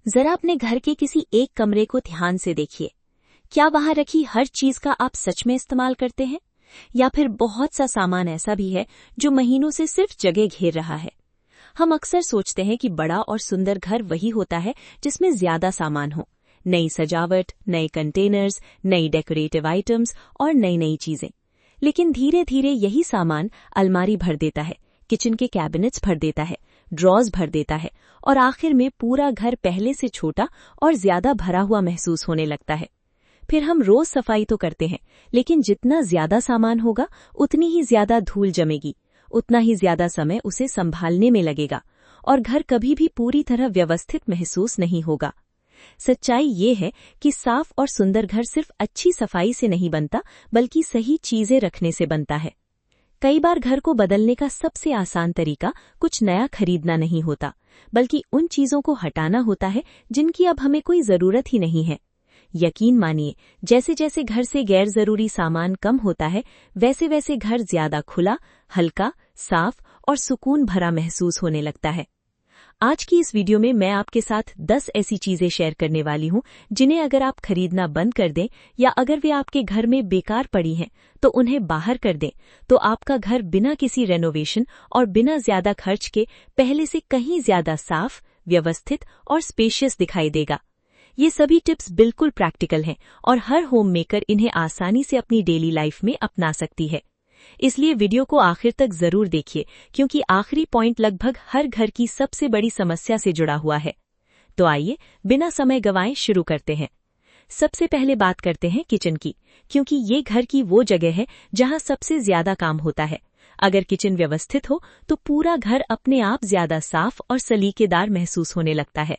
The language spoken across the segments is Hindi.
जरा अपने घर के किसी एक कमरे को ध्यान से देखिए। क्या वहां रखी हर चीज का आप सच में इस्तेमाल करते हैं, या फिर बहुत सा सामान ऐसा भी है जो महीनों से सिर्फ जगह घेर रहा है। हम अक्सर सोचते हैं कि बड़ा और सुंदर घर वही होता है जिसमें ज्यादा सामान हो, नई सजावट, नए कंटेनर्स, नई डेकोरेटिव आइटम्स और नई नई चीजें। लेकिन धीरे धीरे यही सामान अलमारी भर देता है, किचन के कैबिनेट्स भर देता है, ड्रॉज भर देता है, और आखिर में पूरा घर पहले से छोटा और ज्यादा भरा हुआ महसूस होने लगता है। फिर हम रोज सफाई तो करते हैं, लेकिन जितना ज्यादा सामान होगा उतनी ही ज्यादा धूल जमेगी, उतना ही ज्यादा समय उसे संभालने में लगेगा, और घर कभी भी पूरी तरह व्यवस्थित महसूस नहीं होगा। सच्चाई ये है कि साफ और सुंदर घर सिर्फ अच्छी सफाई से नहीं बनता, बल्कि सही चीजें रखने से बनता है। कई बार घर को बदलने का सबसे आसान तरीका कुछ नया खरीदना नहीं होता, बल्कि उन चीजों को हटाना होता है जिनकी अब हमें कोई जरूरत ही नहीं है। यकीन मानिए, जैसे जैसे घर से गैर जरूरी सामान कम होता है, वैसे वैसे घर ज्यादा खुला, हल्का, साफ और सुकून भरा महसूस होने लगता है। आज की इस वीडियो में मैं आपके साथ 10 ऐसी चीजें शेयर करने वाली हूं जिन्हें अगर आप खरीदना बंद कर दें, या अगर वे आपके घर में बेकार पड़ी हैं तो उन्हें बाहर कर दें, तो आपका घर बिना किसी रेनोवेशन और बिना ज्यादा खर्च के पहले से कहीं ज्यादा साफ, व्यवस्थित और स्पेशियस दिखाई देगा। ये सभी टिप्स बिल्कुल प्रैक्टिकल हैं और हर होम मेकर इन्हें आसानी से अपनी डेली लाइफ में अपना सकती है। इसलिए वीडियो को आखिर तक जरूर देखिए, क्योंकि आखिरी पॉइंट लगभग हर घर की सबसे बड़ी समस्या से जुड़ा हुआ है। तो आइए बिना समय गंवाए शुरू करते हैं। सबसे पहले बात करते हैं किचन की, क्योंकि ये घर की वो जगह है जहां सबसे ज्यादा काम होता है। अगर किचन व्यवस्थित हो तो पूरा घर अपने आप ज्यादा साफ और सलीकेदार महसूस होने लगता है।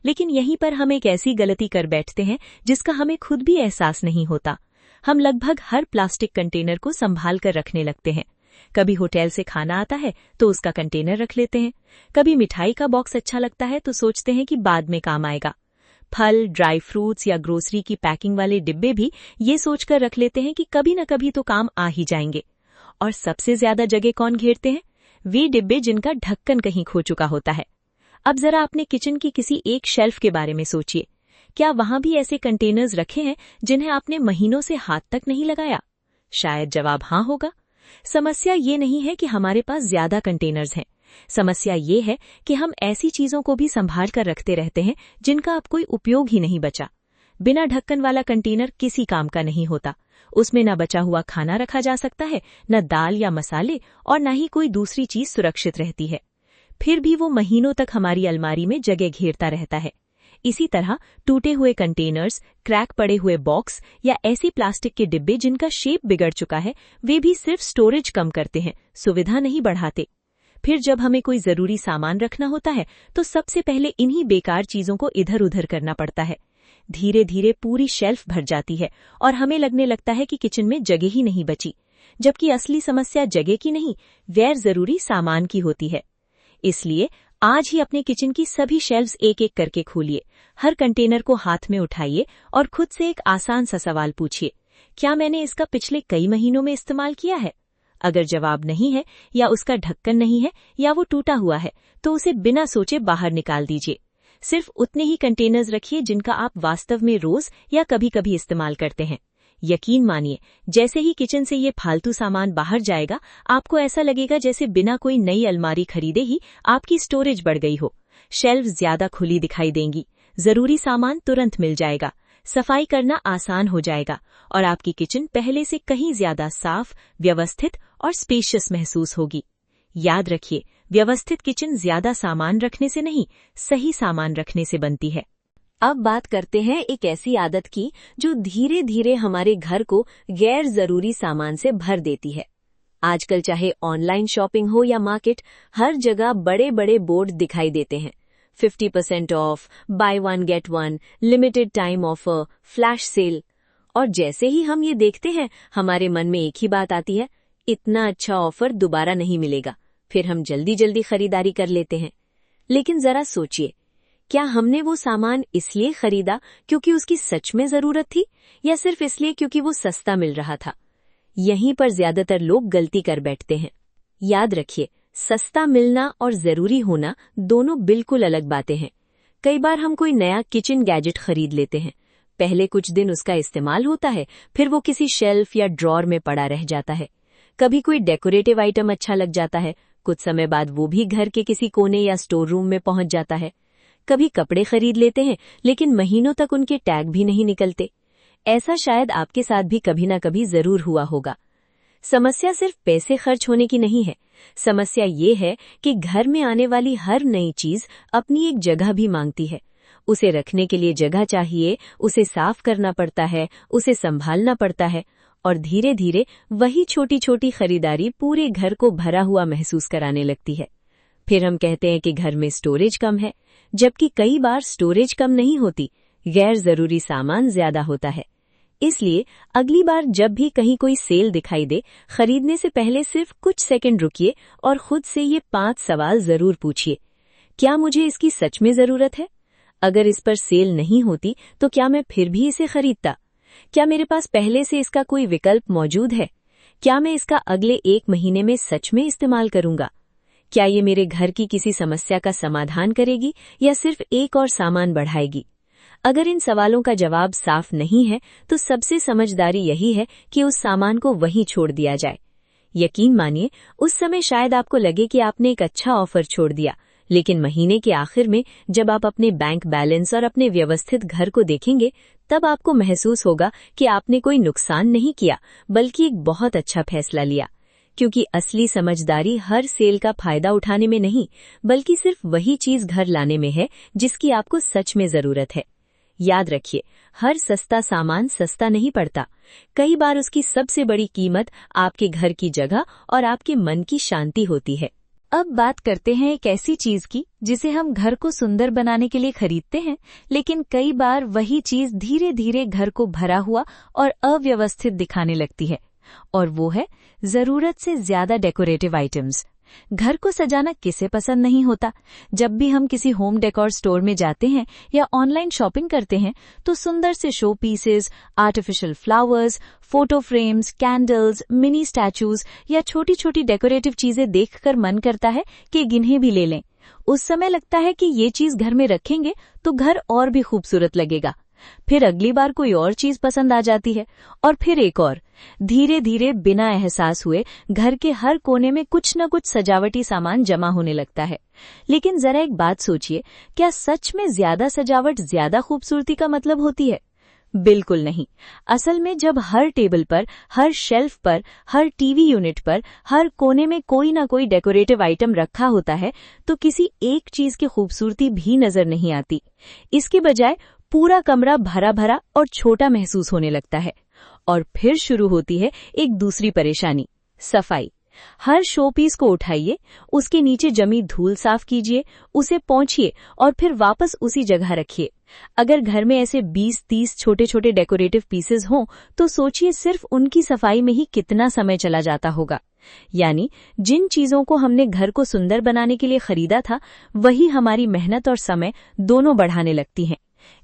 लेकिन यहीं पर हम एक ऐसी गलती कर बैठते हैं जिसका हमें खुद भी एहसास नहीं होता। हम लगभग हर प्लास्टिक कंटेनर को संभाल कर रखने लगते हैं। कभी होटल से खाना आता है तो उसका कंटेनर रख लेते हैं, कभी मिठाई का बॉक्स अच्छा लगता है तो सोचते हैं कि बाद में काम आएगा। फल, ड्राई फ्रूट्स या ग्रोसरी की पैकिंग वाले डिब्बे भी ये सोचकर रख लेते हैं कि कभी न कभी तो काम आ ही जाएंगे। और सबसे ज्यादा जगह कौन घेरते हैं? वे डिब्बे जिनका ढक्कन कहीं खो चुका होता है। अब जरा अपने किचन की किसी एक शेल्फ के बारे में सोचिए। क्या वहां भी ऐसे कंटेनर्स रखे हैं जिन्हें आपने महीनों से हाथ तक नहीं लगाया? शायद जवाब हाँ होगा। समस्या ये नहीं है कि हमारे पास ज्यादा कंटेनर्स हैं। समस्या ये है कि हम ऐसी चीजों को भी संभाल कर रखते रहते हैं जिनका अब कोई उपयोग ही नहीं बचा। बिना ढक्कन वाला कंटेनर किसी काम का नहीं होता। उसमें न बचा हुआ खाना रखा जा सकता है, न दाल या मसाले, और न ही कोई दूसरी चीज सुरक्षित रहती है। फिर भी वो महीनों तक हमारी अलमारी में जगह घेरता रहता है। इसी तरह टूटे हुए कंटेनर्स, क्रैक पड़े हुए बॉक्स या ऐसी प्लास्टिक के डिब्बे जिनका शेप बिगड़ चुका है, वे भी सिर्फ स्टोरेज कम करते हैं, सुविधा नहीं बढ़ाते। फिर जब हमें कोई जरूरी सामान रखना होता है तो सबसे पहले इन्हीं बेकार चीजों को इधर उधर करना पड़ता है। धीरे धीरे पूरी शेल्फ भर जाती है और हमें लगने लगता है कि किचन में जगह ही नहीं बची, जबकि असली समस्या जगह की नहीं, गैर जरूरी सामान की होती है। इसलिए आज ही अपने किचन की सभी शेल्फ्स एक एक करके खोलिए, हर कंटेनर को हाथ में उठाइए और खुद से एक आसान सा सवाल पूछिए, क्या मैंने इसका पिछले कई महीनों में इस्तेमाल किया है? अगर जवाब नहीं है, या उसका ढक्कन नहीं है, या वो टूटा हुआ है, तो उसे बिना सोचे बाहर निकाल दीजिए। सिर्फ उतने ही कंटेनर्स रखिए जिनका आप वास्तव में रोज या कभी कभी इस्तेमाल करते हैं। यकीन मानिए, जैसे ही किचन से ये फालतू सामान बाहर जाएगा, आपको ऐसा लगेगा जैसे बिना कोई नई अलमारी खरीदे ही आपकी स्टोरेज बढ़ गई हो। शेल्फ ज्यादा खुली दिखाई देंगी, जरूरी सामान तुरंत मिल जाएगा, सफाई करना आसान हो जाएगा, और आपकी किचन पहले से कहीं ज्यादा साफ, व्यवस्थित और स्पेशियस महसूस होगी। याद रखिए, व्यवस्थित किचन ज्यादा सामान रखने से नहीं, सही सामान रखने से बनती है। अब बात करते हैं एक ऐसी आदत की जो धीरे धीरे हमारे घर को गैर जरूरी सामान से भर देती है। आजकल चाहे ऑनलाइन शॉपिंग हो या मार्केट, हर जगह बड़े बड़े बोर्ड दिखाई देते हैं। 50% of, by one get one, limited time offer, flash sale. और जैसे ही हम ये देखते हैं, हमारे मन में एक ही बात आती है, इतना अच्छा ऑफर दोबारा नहीं मिलेगा। फिर हम जल्दी जल्दी खरीदारी कर लेते हैं। लेकिन जरा सोचिए, क्या हमने वो सामान इसलिए खरीदा क्योंकि उसकी सच में जरूरत थी, या सिर्फ इसलिए क्योंकि वो सस्ता मिल रहा था? यहीं पर ज्यादातर लोग गलती कर बैठते हैं। याद रखिए, सस्ता मिलना और जरूरी होना दोनों बिल्कुल अलग बातें हैं। कई बार हम कोई नया किचन गैजेट खरीद लेते हैं। पहले कुछ दिन उसका इस्तेमाल होता है, फिर वो किसी शेल्फ या ड्रॉर में पड़ा रह जाता है। कभी कोई डेकोरेटिव आइटम अच्छा लग जाता है, कुछ समय बाद वो भी घर के किसी कोने या स्टोर रूम में पहुंच जाता है। कभी कपड़े खरीद लेते हैं, लेकिन महीनों तक उनके टैग भी नहीं निकलते। ऐसा शायद आपके साथ भी कभी ना कभी जरूर हुआ होगा। समस्या सिर्फ पैसे खर्च होने की नहीं है। समस्या ये है कि घर में आने वाली हर नई चीज अपनी एक जगह भी मांगती है। उसे रखने के लिए जगह चाहिए, उसे साफ करना पड़ता है, उसे संभालना पड़ता है, और धीरे धीरे वही छोटी छोटी खरीदारी पूरे घर को भरा हुआ महसूस कराने लगती है। फिर हम कहते हैं कि घर में स्टोरेज कम है, जबकि कई बार स्टोरेज कम नहीं होती, गैर जरूरी सामान ज्यादा होता है। इसलिए अगली बार जब भी कहीं कोई सेल दिखाई दे, खरीदने से पहले सिर्फ कुछ सेकंड रुकिए और खुद से ये 5 सवाल जरूर पूछिए। क्या मुझे इसकी सच में जरूरत है? अगर इस पर सेल नहीं होती तो क्या मैं फिर भी इसे खरीदता? क्या मेरे पास पहले से इसका कोई विकल्प मौजूद है? क्या मैं इसका अगले 1 महीने में सच में इस्तेमाल करूंगा? क्या ये मेरे घर की किसी समस्या का समाधान करेगी या सिर्फ एक और सामान बढ़ाएगी? अगर इन सवालों का जवाब साफ नहीं है तो सबसे समझदारी यही है कि उस सामान को वहीं छोड़ दिया जाए। यकीन मानिए, उस समय शायद आपको लगे कि आपने एक अच्छा ऑफर छोड़ दिया, लेकिन महीने के आखिर में जब आप अपने बैंक बैलेंस और अपने व्यवस्थित घर को देखेंगे, तब आपको महसूस होगा कि आपने कोई नुकसान नहीं किया, बल्कि एक बहुत अच्छा फैसला लिया। क्योंकि असली समझदारी हर सेल का फायदा उठाने में नहीं, बल्कि सिर्फ वही चीज घर लाने में है जिसकी आपको सच में जरूरत है। याद रखिए, हर सस्ता सामान सस्ता नहीं पड़ता। कई बार उसकी सबसे बड़ी कीमत आपके घर की जगह और आपके मन की शांति होती है। अब बात करते हैं एक ऐसी चीज की जिसे हम घर को सुंदर बनाने के लिए खरीदते हैं, लेकिन कई बार वही चीज धीरे धीरे घर को भरा हुआ और अव्यवस्थित दिखाने लगती है, और वो है जरूरत से ज्यादा डेकोरेटिव आइटम्स। घर को सजाना किसे पसंद नहीं होता? जब भी हम किसी होम डेकोर स्टोर में जाते हैं या ऑनलाइन शॉपिंग करते हैं, तो सुंदर से show pieces, artificial flowers, photo frames, candles, mini statues या छोटी छोटी डेकोरेटिव चीजें देखकर मन करता है कि इन्हें भी ले लें। उस समय लगता है कि ये चीज घर में रखेंगे तो घर और भी खूबसूरत लगेगा। फिर अगली बार कोई और चीज पसंद आ जाती है, और फिर एक और। धीरे धीरे बिना एहसास हुए घर के हर कोने में कुछ न कुछ सजावटी सामान जमा होने लगता है। लेकिन जरा एक बात सोचिए, क्या सच में ज्यादा सजावट ज्यादा खूबसूरती का मतलब होती है? बिल्कुल नहीं। असल में जब हर टेबल पर, हर शेल्फ पर, हर टीवी यूनिट पर, हर कोने में कोई ना कोई डेकोरेटिव आइटम रखा होता है, तो किसी एक चीज की खूबसूरती भी नजर नहीं आती। इसके बजाय पूरा कमरा भरा भरा और छोटा महसूस होने लगता है। और फिर शुरू होती है एक दूसरी परेशानी, सफाई। हर शोपीस को उठाइए, उसके नीचे जमी धूल साफ कीजिए, उसे पोंछिए और फिर वापस उसी जगह रखिए। अगर घर में ऐसे 20-30 छोटे छोटे डेकोरेटिव पीसेस हों, तो सोचिए सिर्फ उनकी सफाई में ही कितना समय चला जाता होगा। यानी जिन चीजों को हमने घर को सुंदर बनाने के लिए खरीदा था, वही हमारी मेहनत और समय दोनों बढ़ाने लगती हैं।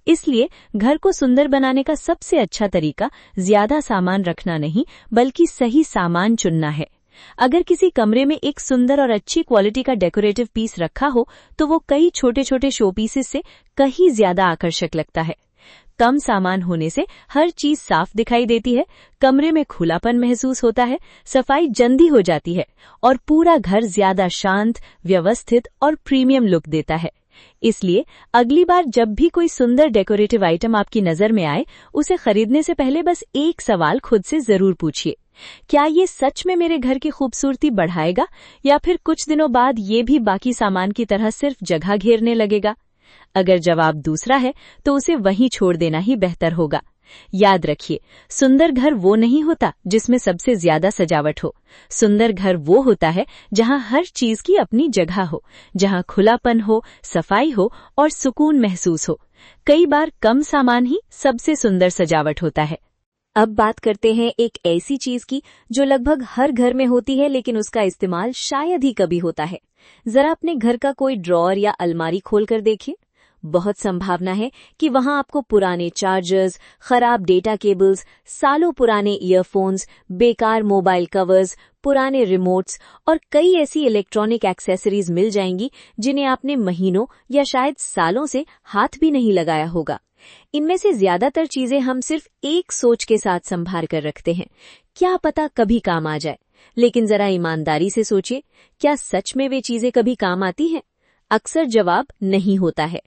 इसलिए घर को सुंदर बनाने का सबसे अच्छा तरीका ज्यादा सामान रखना नहीं, बल्कि सही सामान चुनना है। अगर किसी कमरे में एक सुंदर और अच्छी क्वालिटी का डेकोरेटिव पीस रखा हो, तो वो कई छोटे छोटे शो पीसेस से कहीं ज्यादा आकर्षक लगता है। कम सामान होने से हर चीज साफ दिखाई देती है, कमरे में खुलापन महसूस होता है, सफाई जल्दी हो जाती है और पूरा घर ज्यादा शांत, व्यवस्थित और प्रीमियम लुक देता है। इसलिए अगली बार जब भी कोई सुंदर डेकोरेटिव आइटम आपकी नजर में आए, उसे खरीदने से पहले बस एक सवाल खुद से जरूर पूछिए, क्या ये सच में मेरे घर की खूबसूरती बढ़ाएगा या फिर कुछ दिनों बाद ये भी बाकी सामान की तरह सिर्फ जगह घेरने लगेगा? अगर जवाब दूसरा है तो उसे वहीं छोड़ देना ही बेहतर होगा। याद रखिए, सुंदर घर वो नहीं होता जिसमें सबसे ज्यादा सजावट हो। सुंदर घर वो होता है जहां हर चीज की अपनी जगह हो, जहां खुलापन हो, सफाई हो और सुकून महसूस हो। कई बार कम सामान ही सबसे सुंदर सजावट होता है। अब बात करते हैं एक ऐसी चीज की जो लगभग हर घर में होती है, लेकिन उसका इस्तेमाल शायद ही कभी होता है। जरा अपने घर का कोई ड्रॉअर या अलमारी खोलकर देखिए। बहुत संभावना है कि वहां आपको पुराने चार्जर्स, खराब डेटा केबल्स, सालों पुराने ईयरफोन्स, बेकार मोबाइल कवर्स, पुराने रिमोट्स और कई ऐसी इलेक्ट्रॉनिक एक्सेसरीज मिल जाएंगी जिन्हें आपने महीनों या शायद सालों से हाथ भी नहीं लगाया होगा। इनमें से ज्यादातर चीजें हम सिर्फ एक सोच के साथ संभाल कर रखते हैं, क्या पता कभी काम आ जाए। लेकिन जरा ईमानदारी से सोचिए, क्या सच में वे चीजें कभी काम आती हैं? अक्सर जवाब नहीं होता है।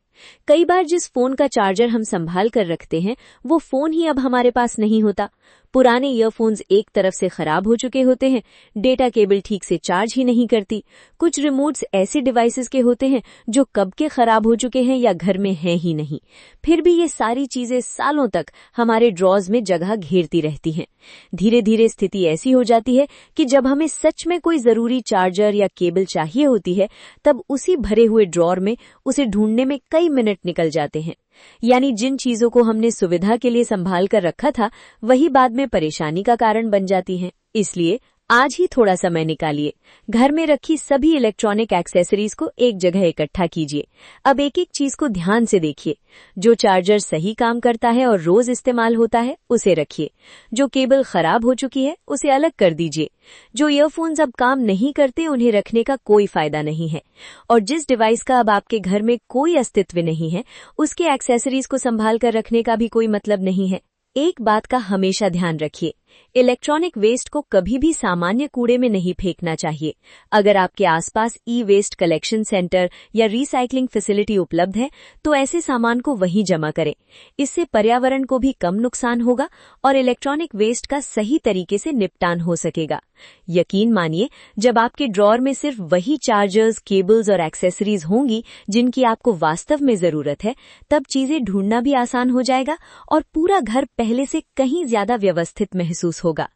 कई बार जिस फोन का चार्जर हम संभाल कर रखते हैं वो फोन ही अब हमारे पास नहीं होता। पुराने ईयरफोन्स एक तरफ से खराब हो चुके होते हैं, डेटा केबल ठीक से चार्ज ही नहीं करती, कुछ रिमोट्स ऐसे डिवाइसेस के होते हैं जो कब के खराब हो चुके हैं या घर में हैं ही नहीं। फिर भी ये सारी चीजें सालों तक हमारे ड्रॉर्स में जगह घेरती रहती हैं। धीरे धीरे स्थिति ऐसी हो जाती है कि जब हमें सच में कोई जरूरी चार्जर या केबल चाहिए होती है तब उसी भरे हुए ड्रॉर में उसे ढूंढने में कई मिनट निकल जाते हैं। यानी जिन चीजों को हमने सुविधा के लिए संभाल कर रखा था वही बाद में परेशानी का कारण बन जाती हैं। इसलिए आज ही थोड़ा समय निकालिए, घर में रखी सभी इलेक्ट्रॉनिक एक्सेसरीज को एक जगह इकट्ठा कीजिए। अब एक एक चीज को ध्यान से देखिए। जो चार्जर सही काम करता है और रोज इस्तेमाल होता है उसे रखिए। जो केबल खराब हो चुकी है उसे अलग कर दीजिए। जो ईयरफोन्स अब काम नहीं करते उन्हें रखने का कोई फायदा नहीं है। और जिस डिवाइस का अब आपके घर में कोई अस्तित्व नहीं है उसके एक्सेसरीज को संभाल कर रखने का भी कोई मतलब नहीं है। एक बात का हमेशा ध्यान रखिए, इलेक्ट्रॉनिक वेस्ट को कभी भी सामान्य कूड़े में नहीं फेंकना चाहिए। अगर आपके आसपास ई वेस्ट कलेक्शन सेंटर या रिसाइकलिंग फैसिलिटी उपलब्ध है तो ऐसे सामान को वहीं जमा करें। इससे पर्यावरण को भी कम नुकसान होगा और इलेक्ट्रॉनिक वेस्ट का सही तरीके से निपटान हो सकेगा। यकीन मानिए, जब आपके ड्रॉर में सिर्फ वही चार्जर्स, केबल्स और एक्सेसरीज होंगी जिनकी आपको वास्तव में जरूरत है, तब चीजें ढूंढना भी आसान हो जाएगा और पूरा घर पहले से कहीं ज्यादा व्यवस्थित महसूस होगा।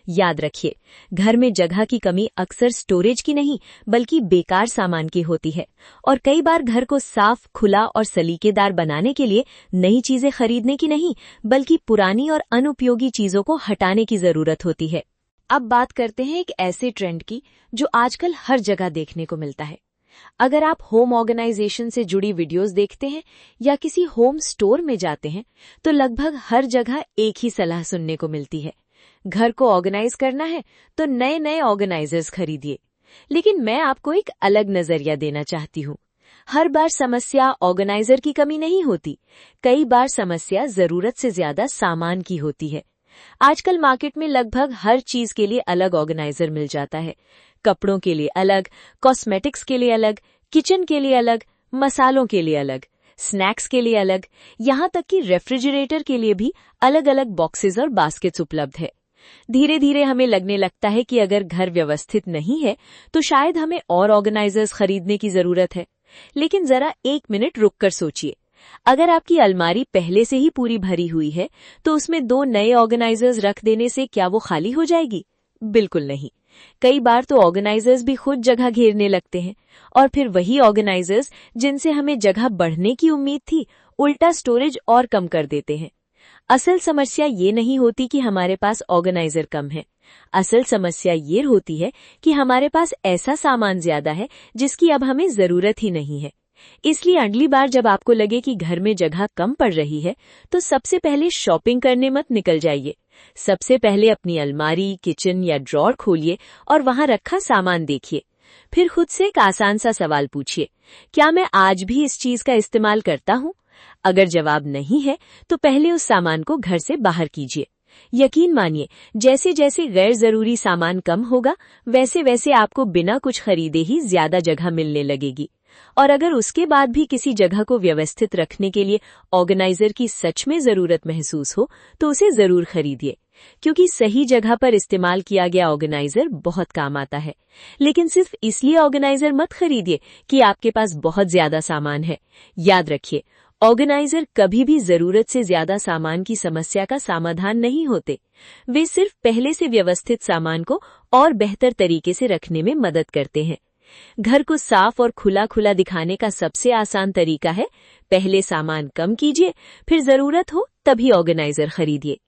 याद रखिए, घर में जगह की कमी अक्सर स्टोरेज की नहीं बल्कि बेकार सामान की होती है और कई बार घर को साफ, खुला और सलीकेदार बनाने के लिए नई चीजें खरीदने की नहीं बल्कि पुरानी और अनुपयोगी चीजों को हटाने की जरूरत होती है। अब बात करते हैं एक ऐसे ट्रेंड की जो आजकल हर जगह देखने को मिलता है। अगर आप होम ऑर्गेनाइजेशन से जुड़ी वीडियोस देखते हैं या किसी होम स्टोर में जाते हैं तो लगभग हर जगह एक ही सलाह सुनने को मिलती है, घर को ऑर्गेनाइज करना है तो नए नए ऑर्गेनाइजर्स खरीदिए। लेकिन मैं आपको एक अलग नजरिया देना चाहती हूँ। हर बार समस्या ऑर्गेनाइजर की कमी नहीं होती, कई बार समस्या जरूरत से ज्यादा सामान की होती है। आजकल मार्केट में लगभग हर चीज के लिए अलग ऑर्गेनाइजर मिल जाता है। कपड़ों के लिए अलग, कॉस्मेटिक्स के लिए अलग, किचन के लिए अलग, मसालों के लिए अलग, स्नैक्स के लिए अलग, यहाँ तक कि रेफ्रिजरेटर के लिए भी अलग अलग बॉक्सेस और बास्केट्स उपलब्ध है। धीरे धीरे हमें लगने लगता है कि अगर घर व्यवस्थित नहीं है तो शायद हमें और ऑर्गेनाइजर्स खरीदने की जरूरत है। लेकिन जरा एक मिनट रुककर सोचिए, अगर आपकी अलमारी पहले से ही पूरी भरी हुई है तो उसमें 2 नए ऑर्गेनाइजर्स रख देने से क्या वो खाली हो जाएगी? बिल्कुल नहीं। कई बार तो ऑर्गेनाइजर्स भी खुद जगह घेरने लगते हैं और फिर वही ऑर्गेनाइजर्स जिनसे हमें जगह बढ़ने की उम्मीद थी उल्टा स्टोरेज और कम कर देते हैं। असल समस्या ये नहीं होती कि हमारे पास ऑर्गेनाइजर कम है। असल समस्या ये होती है कि हमारे पास ऐसा सामान ज्यादा है जिसकी अब हमें जरूरत ही नहीं है। इसलिए अगली बार जब आपको लगे कि घर में जगह कम पड़ रही है तो सबसे पहले शॉपिंग करने मत निकल जाइए। सबसे पहले अपनी अलमारी, किचन या ड्रॉर खोलिए और वहां रखा सामान देखिए। फिर खुद से एक आसान सा सवाल पूछिए, क्या मैं आज भी इस चीज का इस्तेमाल करता हूँ? अगर जवाब नहीं है तो पहले उस सामान को घर से बाहर कीजिए। यकीन मानिए, जैसे जैसे गैर जरूरी सामान कम होगा वैसे वैसे आपको बिना कुछ खरीदे ही ज्यादा जगह मिलने लगेगी। और अगर उसके बाद भी किसी जगह को व्यवस्थित रखने के लिए ऑर्गेनाइजर की सच में जरूरत महसूस हो तो उसे जरूर खरीदिए, क्योंकि सही जगह पर इस्तेमाल किया गया ऑर्गेनाइजर बहुत काम आता है। लेकिन सिर्फ इसलिए ऑर्गेनाइजर मत खरीदिए कि आपके पास बहुत ज्यादा सामान है। याद रखिए, ऑर्गेनाइजर कभी भी जरूरत से ज्यादा सामान की समस्या का समाधान नहीं होते। वे सिर्फ पहले से व्यवस्थित सामान को और बेहतर तरीके से रखने में मदद करते हैं। घर को साफ और खुला खुला दिखाने का सबसे आसान तरीका है, पहले सामान कम कीजिए, फिर जरूरत हो तभी ऑर्गेनाइजर खरीदिए।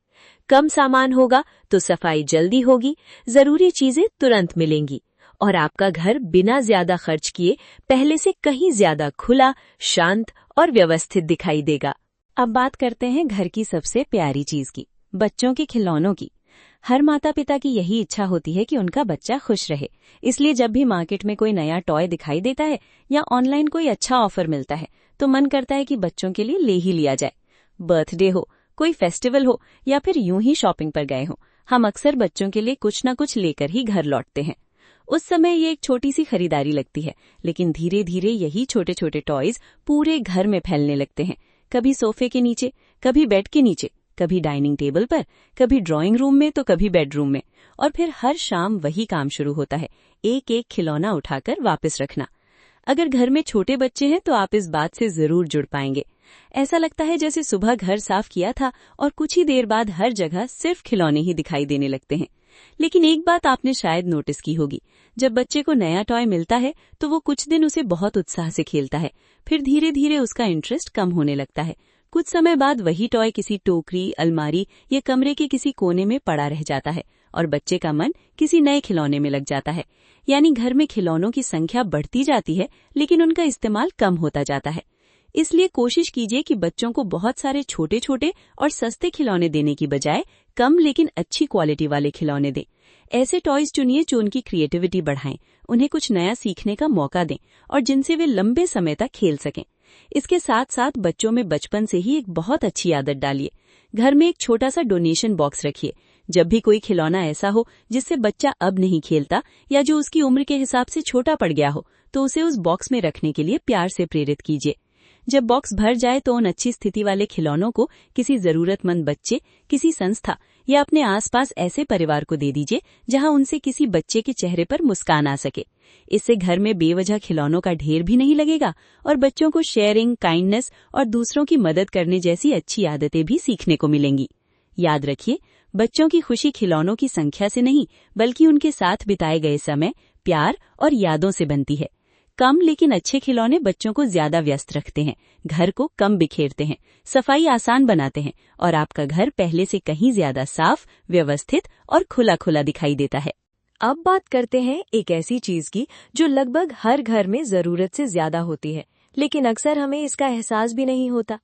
कम सामान होगा तो सफाई जल्दी होगी, जरूरी चीजें तुरंत मिलेंगी और आपका घर बिना ज्यादा खर्च किए पहले से कहीं ज्यादा खुला, शांत और व्यवस्थित दिखाई देगा। अब बात करते हैं घर की सबसे प्यारी चीज की, बच्चों के खिलौनों की। हर माता पिता की यही इच्छा होती है कि उनका बच्चा खुश रहे, इसलिए जब भी मार्केट में कोई नया टॉय दिखाई देता है या ऑनलाइन कोई अच्छा ऑफर मिलता है तो मन करता है कि बच्चों के लिए ले ही लिया जाए। बर्थडे हो, कोई फेस्टिवल हो या फिर यूं ही शॉपिंग पर गए हो, हम अक्सर बच्चों के लिए कुछ न कुछ लेकर ही घर लौटते हैं। उस समय ये एक छोटी सी खरीदारी लगती है, लेकिन धीरे धीरे यही छोटे छोटे टॉयज पूरे घर में फैलने लगते हैं। कभी सोफे के नीचे, कभी बेड के नीचे, कभी डाइनिंग टेबल पर, कभी ड्राइंग रूम में तो कभी बेडरूम में। और फिर हर शाम वही काम शुरू होता है, एक एक खिलौना उठाकर वापस रखना। अगर घर में छोटे बच्चे हैं तो आप इस बात से जरूर जुड़ पाएंगे। ऐसा लगता है जैसे सुबह घर साफ किया था और कुछ ही देर बाद हर जगह सिर्फ खिलौने ही दिखाई देने लगते हैं। लेकिन एक बात आपने शायद नोटिस की होगी, जब बच्चे को नया टॉय मिलता है तो वो कुछ दिन उसे बहुत उत्साह से खेलता है, फिर धीरे धीरे उसका इंटरेस्ट कम होने लगता है। कुछ समय बाद वही टॉय किसी टोकरी, अलमारी या कमरे के किसी कोने में पड़ा रह जाता है और बच्चे का मन किसी नए खिलौने में लग जाता है। यानी घर में खिलौनों की संख्या बढ़ती जाती है लेकिन उनका इस्तेमाल कम होता जाता है। इसलिए कोशिश कीजिए कि बच्चों को बहुत सारे छोटे छोटे और सस्ते खिलौने देने की बजाय कम लेकिन अच्छी क्वालिटी वाले खिलौने दें। ऐसे टॉयज चुनिए जो उनकी क्रिएटिविटी बढ़ाएं, उन्हें कुछ नया सीखने का मौका दें और जिनसे वे लंबे समय तक खेल सकें। इसके साथ साथ बच्चों में बचपन से ही एक बहुत अच्छी आदत डालिए। घर में एक छोटा सा डोनेशन बॉक्स रखिए। जब भी कोई खिलौना ऐसा हो जिससे बच्चा अब नहीं खेलता या जो उसकी उम्र के हिसाब से छोटा पड़ गया हो, तो उसे उस बॉक्स में रखने के लिए प्यार से प्रेरित कीजिए। जब बॉक्स भर जाए तो उन अच्छी स्थिति वाले खिलौनों को किसी जरूरतमंद बच्चे, किसी संस्था या अपने आसपास ऐसे परिवार को दे दीजिए जहां उनसे किसी बच्चे के चेहरे पर मुस्कान आ सके। इससे घर में बेवजह खिलौनों का ढेर भी नहीं लगेगा और बच्चों को शेयरिंग, काइंडनेस और दूसरों की मदद करने जैसी अच्छी आदतें भी सीखने को मिलेंगी। याद रखिए, बच्चों की खुशी खिलौनों की संख्या से नहीं बल्कि उनके साथ बिताए गए समय, प्यार और यादों से बनती है। कम लेकिन अच्छे खिलौने बच्चों को ज्यादा व्यस्त रखते हैं, घर को कम बिखेरते हैं, सफाई आसान बनाते हैं और आपका घर पहले से कहीं ज्यादा साफ, व्यवस्थित और खुला खुला दिखाई देता है। अब बात करते हैं एक ऐसी चीज की जो लगभग हर घर में जरूरत से ज्यादा होती है, लेकिन अक्सर हमें इसका एहसास भी नहीं होता,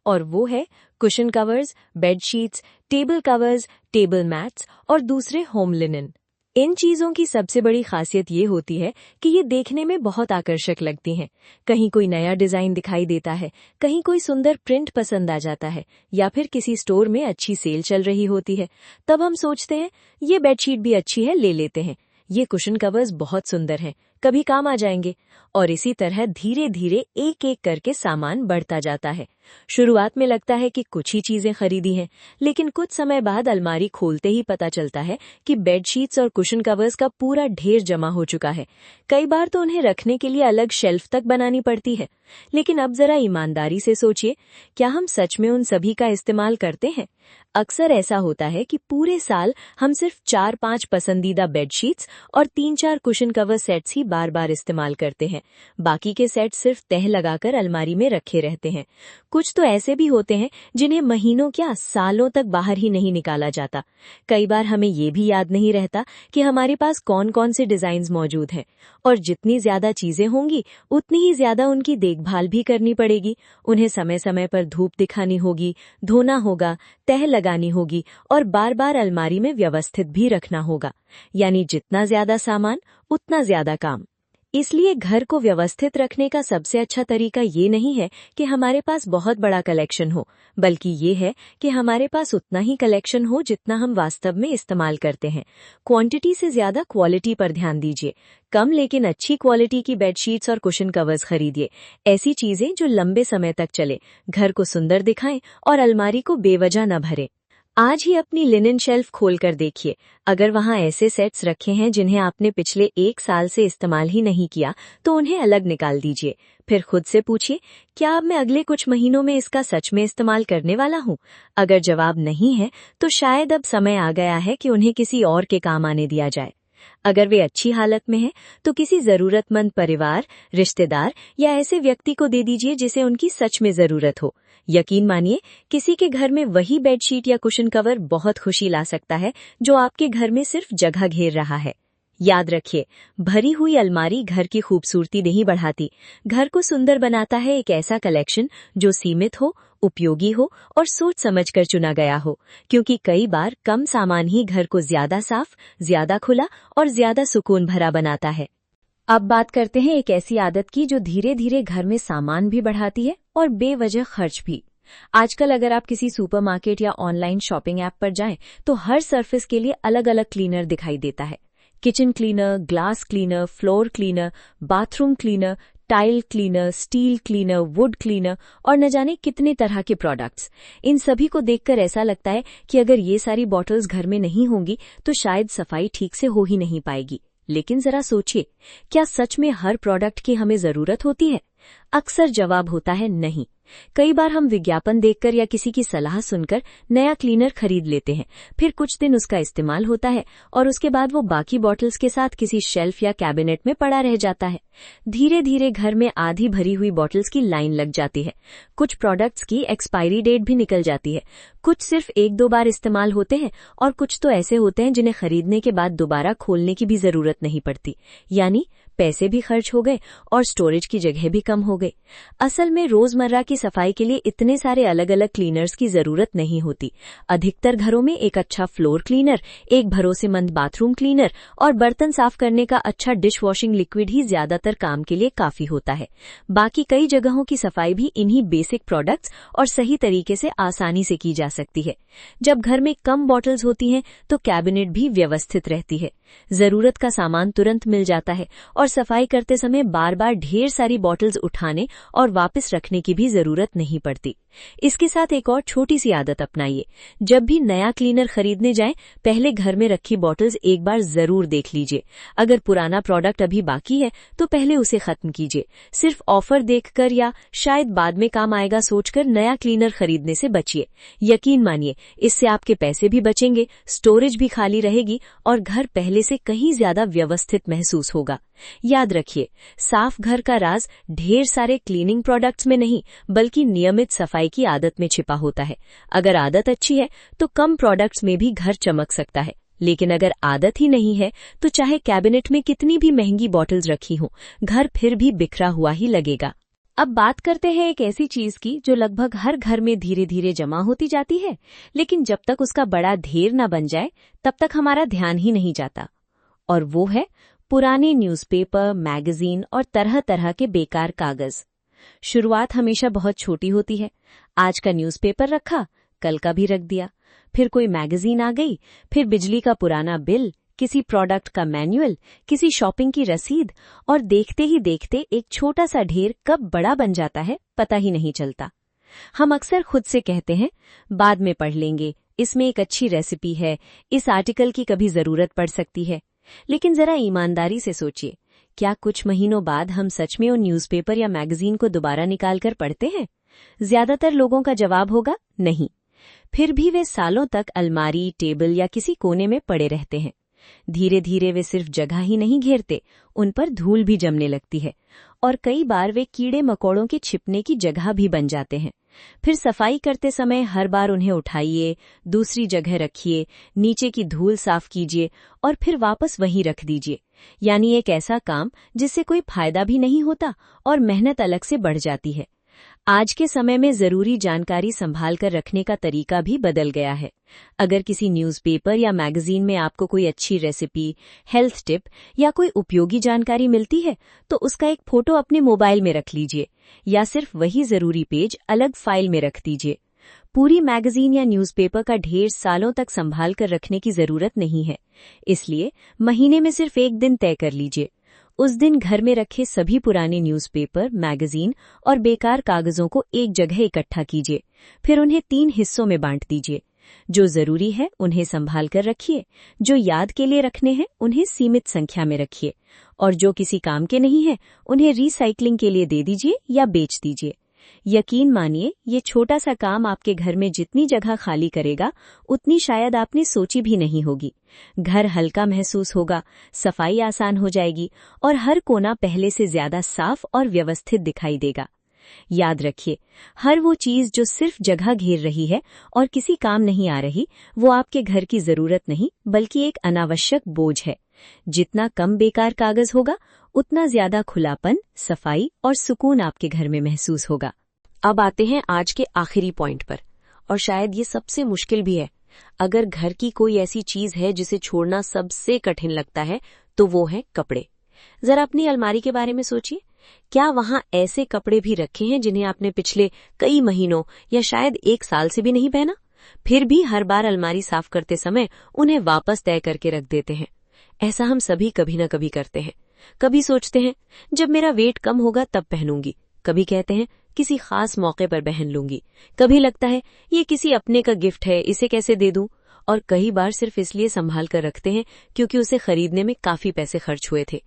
और वो है cushion covers, bedsheets, table covers, table mats और दूसरे होम लिनन। इन चीजों की सबसे बड़ी खासियत ये होती है कि ये देखने में बहुत आकर्षक लगती हैं। कहीं कोई नया डिजाइन दिखाई देता है, कहीं कोई सुंदर प्रिंट पसंद आ जाता है या फिर किसी स्टोर में अच्छी सेल चल रही होती है। तब हम सोचते हैं ये बेडशीट भी अच्छी है, ले लेते हैं। ये कुशन कवर्स बहुत सुंदर हैं, कभी काम आ जाएंगे। और इसी तरह धीरे धीरे एक एक करके सामान बढ़ता जाता है। शुरुआत में लगता है कि कुछ ही चीजें खरीदी हैं, लेकिन कुछ समय बाद अलमारी खोलते ही पता चलता है कि बेडशीट्स और कुशन कवर्स का पूरा ढेर जमा हो चुका है। कई बार तो उन्हें रखने के लिए अलग शेल्फ तक बनानी पड़ती है। लेकिन अब जरा ईमानदारी से सोचिए, क्या हम सच में उन सभी का इस्तेमाल करते हैं? अक्सर ऐसा होता है कि पूरे साल हम सिर्फ 4-5 पसंदीदा बेडशीट्स और 3-4 कुशन कवर सेट्स ही बार बार इस्तेमाल करते हैं। बाकी के सेट सिर्फ तह लगाकर अलमारी में रखे रहते हैं। कुछ तो ऐसे भी होते हैं जिन्हें महीनों क्या सालों तक बाहर ही नहीं निकाला जाता। कई बार हमें ये भी याद नहीं रहता कि हमारे पास कौन कौन से डिजाइन मौजूद हैं, और जितनी ज्यादा चीजें होंगी उतनी ही ज्यादा उनकी देखभाल भी करनी पड़ेगी। उन्हें समय समय पर धूप दिखानी होगी, धोना होगा, तह लगानी होगी और बार बार अलमारी में व्यवस्थित भी रखना होगा। यानी जितना ज्यादा सामान उतना ज्यादा काम। इसलिए घर को व्यवस्थित रखने का सबसे अच्छा तरीका ये नहीं है कि हमारे पास बहुत बड़ा कलेक्शन हो, बल्कि ये है कि हमारे पास उतना ही कलेक्शन हो जितना हम वास्तव में इस्तेमाल करते हैं। क्वांटिटी से ज्यादा क्वालिटी पर ध्यान दीजिए। कम लेकिन अच्छी क्वालिटी की बेडशीट्स और कुशन कवर्स खरीदिए। ऐसी चीजें जो लंबे समय तक चले, घर को सुंदर दिखाएं और अलमारी को बेवजह न भरें। आज ही अपनी लिनन शेल्फ खोलकर देखिए। अगर वहां ऐसे सेट्स रखे हैं जिन्हें आपने पिछले 1 साल से इस्तेमाल ही नहीं किया, तो उन्हें अलग निकाल दीजिए। फिर खुद से पूछिए, क्या अब मैं अगले कुछ महीनों में इसका सच में इस्तेमाल करने वाला हूं? अगर जवाब नहीं है, तो शायद अब समय आ गया है कि उन्हें किसी और के काम आने दिया जाए। अगर वे अच्छी हालत में हैं, तो किसी जरूरतमंद परिवार, रिश्तेदार या ऐसे व्यक्ति को दे दीजिए जिसे उनकी सच में जरूरत हो। यकीन मानिए, किसी के घर में वही बेडशीट या कुशन कवर बहुत खुशी ला सकता है जो आपके घर में सिर्फ जगह घेर रहा है। याद रखिए, भरी हुई अलमारी घर की खूबसूरती नहीं बढ़ाती। घर को सुंदर बनाता है एक ऐसा कलेक्शन जो सीमित हो, उपयोगी हो और सोच समझकर चुना गया हो, क्योंकि कई बार कम सामान ही घर को ज्यादा साफ, ज्यादा खुला और ज्यादा सुकून भरा बनाता है। अब बात करते हैं एक ऐसी आदत की जो धीरे धीरे घर में सामान भी बढ़ाती है और बेवजह खर्च भी। आजकल अगर आप किसी सुपरमार्केट या ऑनलाइन शॉपिंग ऐप पर जाएं, तो हर सरफेस के लिए अलग अलग क्लीनर दिखाई देता है। Kitchen cleaner, glass cleaner, floor cleaner, bathroom cleaner, tile cleaner, steel cleaner, would cleaner और न जाने कितने तरह के प्रोडक्ट्स। इन सभी को देखकर ऐसा लगता है कि अगर ये सारी बॉटल्स घर में नहीं होंगी तो शायद सफाई ठीक से हो ही नहीं पाएगी। लेकिन जरा सोचिए, क्या सच में हर प्रोडक्ट की हमें जरूरत होती है? अक्सर जवाब होता है नहीं। कई बार हम विज्ञापन देखकर या किसी की सलाह सुनकर नया क्लीनर खरीद लेते हैं, फिर कुछ दिन उसका इस्तेमाल होता है और उसके बाद वो बाकी बॉटल्स के साथ किसी शेल्फ या कैबिनेट में पड़ा रह जाता है। धीरे धीरे घर में आधी भरी हुई बॉटल्स की लाइन लग जाती है। कुछ प्रोडक्ट्स की एक्सपायरी डेट भी निकल जाती है, कुछ सिर्फ 1-2 बार इस्तेमाल होते हैं और कुछ तो ऐसे होते हैं जिन्हें खरीदने के बाद दोबारा खोलने की भी जरूरत नहीं पड़ती। यानी पैसे भी खर्च हो गए और स्टोरेज की जगह भी कम हो गई। असल में रोजमर्रा की सफाई के लिए इतने सारे अलग अलग क्लीनर्स की जरूरत नहीं होती। अधिकतर घरों में एक अच्छा फ्लोर क्लीनर, एक भरोसेमंद बाथरूम क्लीनर और बर्तन साफ करने का अच्छा डिश वॉशिंग लिक्विड ही ज्यादातर काम के लिए काफी होता है। बाकी कई जगहों की सफाई भी इन्हीं बेसिक प्रोडक्ट्स और सही तरीके से आसानी से की जा सकती है। जब घर में कम बॉटल्स होती हैं तो कैबिनेट भी व्यवस्थित रहती है, जरूरत का सामान तुरंत मिल जाता है और सफाई करते समय बार बार ढेर सारी बॉटल्स उठाने और वापस रखने की भी जरूरत नहीं पड़ती। इसके साथ एक और छोटी सी आदत अपनाइए। जब भी नया क्लीनर खरीदने जाएं, पहले घर में रखी बॉटल्स एक बार जरूर देख लीजिए। अगर पुराना प्रोडक्ट अभी बाकी है तो पहले उसे खत्म कीजिए। सिर्फ ऑफर देखकर या शायद बाद में काम आएगा सोचकर नया क्लीनर खरीदने से बचिए। यकीन मानिए, इससे आपके पैसे भी बचेंगे, स्टोरेज भी खाली रहेगी और घर पहले से कहीं ज्यादा व्यवस्थित महसूस होगा। याद रखिए, साफ घर का राज ढेर सारे क्लीनिंग प्रोडक्ट्स में नहीं बल्कि नियमित सफाई की आदत में छिपा होता है। अगर आदत अच्छी है तो कम प्रोडक्ट्स में भी घर चमक सकता है, लेकिन अगर आदत ही नहीं है तो चाहे कैबिनेट में कितनी भी महंगी बॉटल्स रखी हों, घर फिर भी बिखरा हुआ ही लगेगा। अब बात करते हैं एक ऐसी चीज की जो लगभग हर घर में धीरे धीरे जमा होती जाती है, लेकिन जब तक उसका बड़ा ढेर न बन जाए तब तक हमारा ध्यान ही नहीं जाता। और वो है पुराने न्यूज़पेपर, मैगजीन और तरह तरह के बेकार कागज। शुरुआत हमेशा बहुत छोटी होती है। आज का न्यूज़पेपर रखा, कल का भी रख दिया, फिर कोई मैगजीन आ गई, फिर बिजली का पुराना बिल, किसी प्रोडक्ट का मैनुअल, किसी शॉपिंग की रसीद और देखते ही देखते एक छोटा सा ढेर कब बड़ा बन जाता है पता ही नहीं चलता। हम अक्सर खुद से कहते हैं, बाद में पढ़ लेंगे, इसमें एक अच्छी रेसिपी है, इस आर्टिकल की कभी जरूरत पड़ सकती है। लेकिन जरा ईमानदारी से सोचिए, क्या कुछ महीनों बाद हम सच में उन न्यूज़पेपर या मैगजीन को दोबारा निकालकर पढ़ते हैं? ज्यादातर लोगों का जवाब होगा नहीं। फिर भी वे सालों तक अलमारी, टेबल या किसी कोने में पड़े रहते हैं। धीरे धीरे वे सिर्फ जगह ही नहीं घेरते, उन पर धूल भी जमने लगती है और कई बार वे कीड़े मकोड़ों के छिपने की जगह भी बन जाते हैं। फिर सफाई करते समय हर बार उन्हें उठाइए, दूसरी जगह रखिए, नीचे की धूल साफ कीजिए और फिर वापस वहीं रख दीजिए। यानी एक ऐसा काम जिससे कोई फायदा भी नहीं होता और मेहनत अलग से बढ़ जाती है। आज के समय में जरूरी जानकारी संभाल कर रखने का तरीका भी बदल गया है। अगर किसी न्यूज़पेपर या मैगजीन में आपको कोई अच्छी रेसिपी, हेल्थ टिप या कोई उपयोगी जानकारी मिलती है तो उसका एक फोटो अपने मोबाइल में रख लीजिए या सिर्फ वही जरूरी पेज अलग फाइल में रख दीजिए। पूरी मैगजीन या न्यूज़पेपर का ढेर सालों तक संभाल कर रखने की जरूरत नहीं है, इसलिए महीने में सिर्फ एक दिन तय कर लीजिए। उस दिन घर में रखे सभी पुराने न्यूज़पेपर, मैगजीन और बेकार कागजों को एक जगह इकट्ठा कीजिए। फिर उन्हें 3 हिस्सों में बांट दीजिए। जो जरूरी है उन्हें संभाल कर रखिए, जो याद के लिए रखने हैं उन्हें सीमित संख्या में रखिए और जो किसी काम के नहीं है उन्हें रिसाइकलिंग के लिए दे दीजिए या बेच दीजिए। यकीन मानिए, ये छोटा सा काम आपके घर में जितनी जगह खाली करेगा उतनी शायद आपने सोची भी नहीं होगी। घर हल्का महसूस होगा, सफाई आसान हो जाएगी और हर कोना पहले से ज्यादा साफ और व्यवस्थित दिखाई देगा। याद रखिए, हर वो चीज जो सिर्फ जगह घेर रही है और किसी काम नहीं आ रही, वो आपके घर की जरूरत नहीं बल्कि एक अनावश्यक बोझ है। जितना कम बेकार कागज होगा, उतना ज्यादा खुलापन, सफाई और सुकून आपके घर में महसूस होगा। अब आते हैं आज के आखिरी पॉइंट पर, और शायद ये सबसे मुश्किल भी है। अगर घर की कोई ऐसी चीज है जिसे छोड़ना सबसे कठिन लगता है, तो वो है कपड़े। जरा अपनी अलमारी के बारे में सोचिए। क्या वहां ऐसे कपड़े भी रखे हैं जिन्हें आपने पिछले कई महीनों या शायद 1 साल से भी नहीं पहना? फिर भी हर बार अलमारी साफ करते समय उन्हें वापस तय करके रख देते हैं। ऐसा हम सभी कभी न कभी करते हैं। कभी सोचते हैं जब मेरा वेट कम होगा तब पहनूंगी, कभी कहते हैं किसी खास मौके पर पहन लूंगी, कभी लगता है ये किसी अपने का गिफ्ट है, इसे कैसे दे दूं, और कई बार सिर्फ इसलिए संभाल कर रखते हैं क्योंकि उसे खरीदने में काफी पैसे खर्च हुए थे।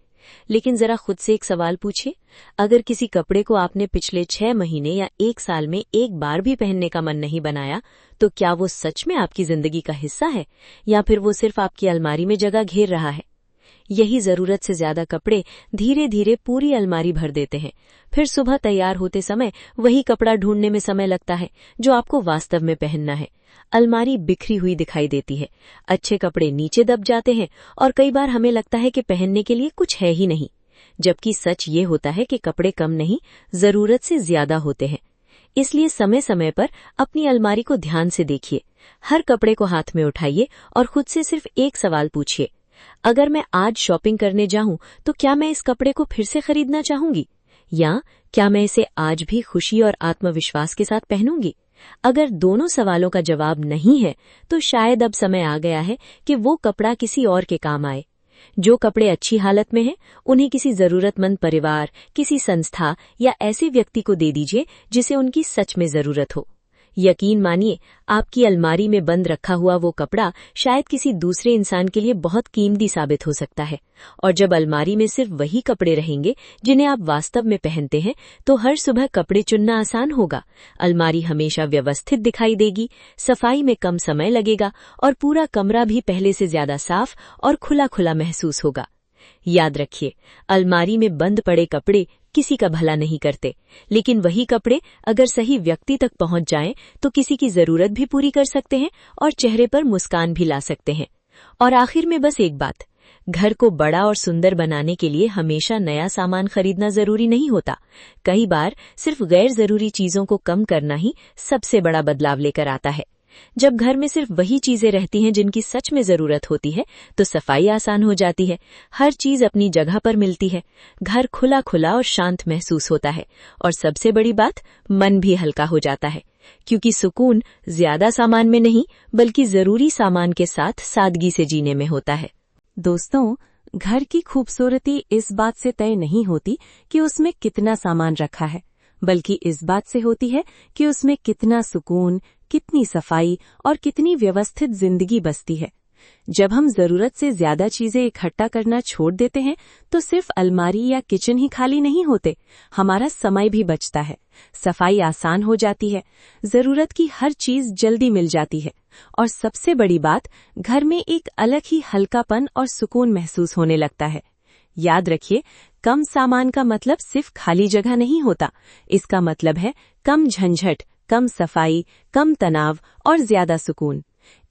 लेकिन जरा खुद से एक सवाल पूछिए, अगर किसी कपड़े को आपने पिछले 6 महीने या 1 साल में एक बार भी पहनने का मन नहीं बनाया, तो क्या वो सच में आपकी जिंदगी का हिस्सा है या फिर वो सिर्फ आपकी अलमारी में जगह घेर रहा है? यही जरूरत से ज्यादा कपड़े धीरे धीरे पूरी अलमारी भर देते हैं। फिर सुबह तैयार होते समय वही कपड़ा ढूंढने में समय लगता है जो आपको वास्तव में पहनना है। अलमारी बिखरी हुई दिखाई देती है, अच्छे कपड़े नीचे दब जाते हैं और कई बार हमें लगता है कि पहनने के लिए कुछ है ही नहीं, जबकि सच ये होता है कि कपड़े कम नहीं, जरूरत से ज्यादा होते हैं। इसलिए समय समय पर अपनी अलमारी को ध्यान से देखिए। हर कपड़े को हाथ में उठाइए और खुद से सिर्फ एक सवाल पूछिए, अगर मैं आज शॉपिंग करने जाऊं तो क्या मैं इस कपड़े को फिर से खरीदना चाहूंगी, या क्या मैं इसे आज भी खुशी और आत्मविश्वास के साथ पहनूंगी? अगर दोनों सवालों का जवाब नहीं है, तो शायद अब समय आ गया है कि वो कपड़ा किसी और के काम आए। जो कपड़े अच्छी हालत में हैं, उन्हें किसी जरूरतमंद परिवार, किसी संस्था या ऐसे व्यक्ति को दे दीजिए जिसे उनकी सच में जरूरत हो। यकीन मानिए, आपकी अलमारी में बंद रखा हुआ वो कपड़ा शायद किसी दूसरे इंसान के लिए बहुत कीमती साबित हो सकता है। और जब अलमारी में सिर्फ वही कपड़े रहेंगे जिन्हें आप वास्तव में पहनते हैं, तो हर सुबह कपड़े चुनना आसान होगा। अलमारी हमेशा व्यवस्थित दिखाई देगी, सफाई में कम समय लगेगा और पूरा कमरा भी पहले से ज्यादा साफ और खुला खुला महसूस होगा। याद रखिए, अलमारी में बंद पड़े कपड़े किसी का भला नहीं करते, लेकिन वही कपड़े अगर सही व्यक्ति तक पहुंच जाएं तो किसी की जरूरत भी पूरी कर सकते हैं और चेहरे पर मुस्कान भी ला सकते हैं। और आखिर में बस एक बात, घर को बड़ा और सुंदर बनाने के लिए हमेशा नया सामान खरीदना जरूरी नहीं होता। कई बार सिर्फ गैर जरूरी चीजों को कम करना ही सबसे बड़ा बदलाव लेकर आता है। जब घर में सिर्फ वही चीजें रहती हैं जिनकी सच में जरूरत होती है, तो सफाई आसान हो जाती है, हर चीज अपनी जगह पर मिलती है, घर खुला खुला और शांत महसूस होता है, और सबसे बड़ी बात, मन भी हल्का हो जाता है, क्योंकि सुकून ज्यादा सामान में नहीं बल्कि जरूरी सामान के साथ सादगी से जीने में होता है। दोस्तों, घर की खूबसूरती इस बात से तय नहीं होती कि उसमें कितना सामान रखा है, बल्कि इस बात से होती है कि उसमें कितना सुकून, कितनी सफाई और कितनी व्यवस्थित जिंदगी बसती है। जब हम जरूरत से ज्यादा चीजें इकट्ठा करना छोड़ देते हैं, तो सिर्फ अलमारी या किचन ही खाली नहीं होते, हमारा समय भी बचता है, सफाई आसान हो जाती है, जरूरत की हर चीज जल्दी मिल जाती है, और सबसे बड़ी बात, घर में एक अलग ही हल्कापन और सुकून महसूस होने लगता है। याद रखिए, कम सामान का मतलब सिर्फ खाली जगह नहीं होता, इसका मतलब है कम झंझट, कम सफाई, कम तनाव और ज्यादा सुकून।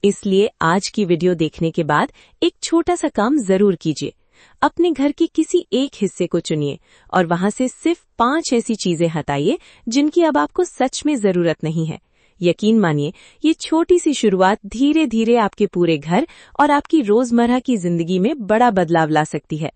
इसलिए आज की वीडियो देखने के बाद एक छोटा सा काम जरूर कीजिए। अपने घर के किसी एक हिस्से को चुनिए और वहां से सिर्फ 5 ऐसी चीजें हटाइए जिनकी अब आपको सच में जरूरत नहीं है। यकीन मानिए, ये छोटी सी शुरुआत धीरे धीरे आपके पूरे घर और आपकी रोजमर्रा की जिंदगी में बड़ा बदलाव ला सकती है।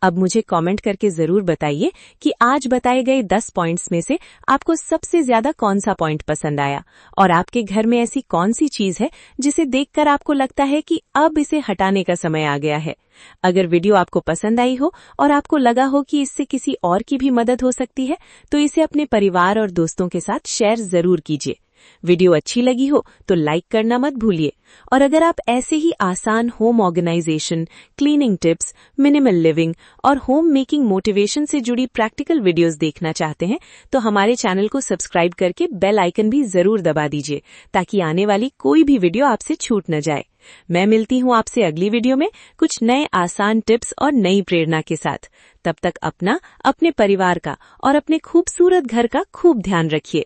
अब मुझे कमेंट करके जरूर बताइए कि आज बताए गए 10 पॉइंट्स में से आपको सबसे ज्यादा कौन सा पॉइंट पसंद आया, और आपके घर में ऐसी कौन सी चीज है जिसे देखकर आपको लगता है कि अब इसे हटाने का समय आ गया है। अगर वीडियो आपको पसंद आई हो और आपको लगा हो कि इससे किसी और की भी मदद हो सकती है, तो इसे अपने परिवार और दोस्तों के साथ शेयर जरूर कीजिए। वीडियो अच्छी लगी हो तो लाइक करना मत भूलिए, और अगर आप ऐसे ही आसान home organisation, cleaning tips, minimal living और होम मेकिंग मोटिवेशन से जुड़ी प्रैक्टिकल वीडियोस देखना चाहते हैं, तो हमारे चैनल को सब्सक्राइब करके बेल आइकन भी जरूर दबा दीजिए, ताकि आने वाली कोई भी वीडियो आपसे छूट न जाए। मैं मिलती हूँ आपसे अगली वीडियो में कुछ नए आसान टिप्स और नई प्रेरणा के साथ। तब तक अपना, अपने परिवार का और अपने खूबसूरत घर का खूब ध्यान रखिए।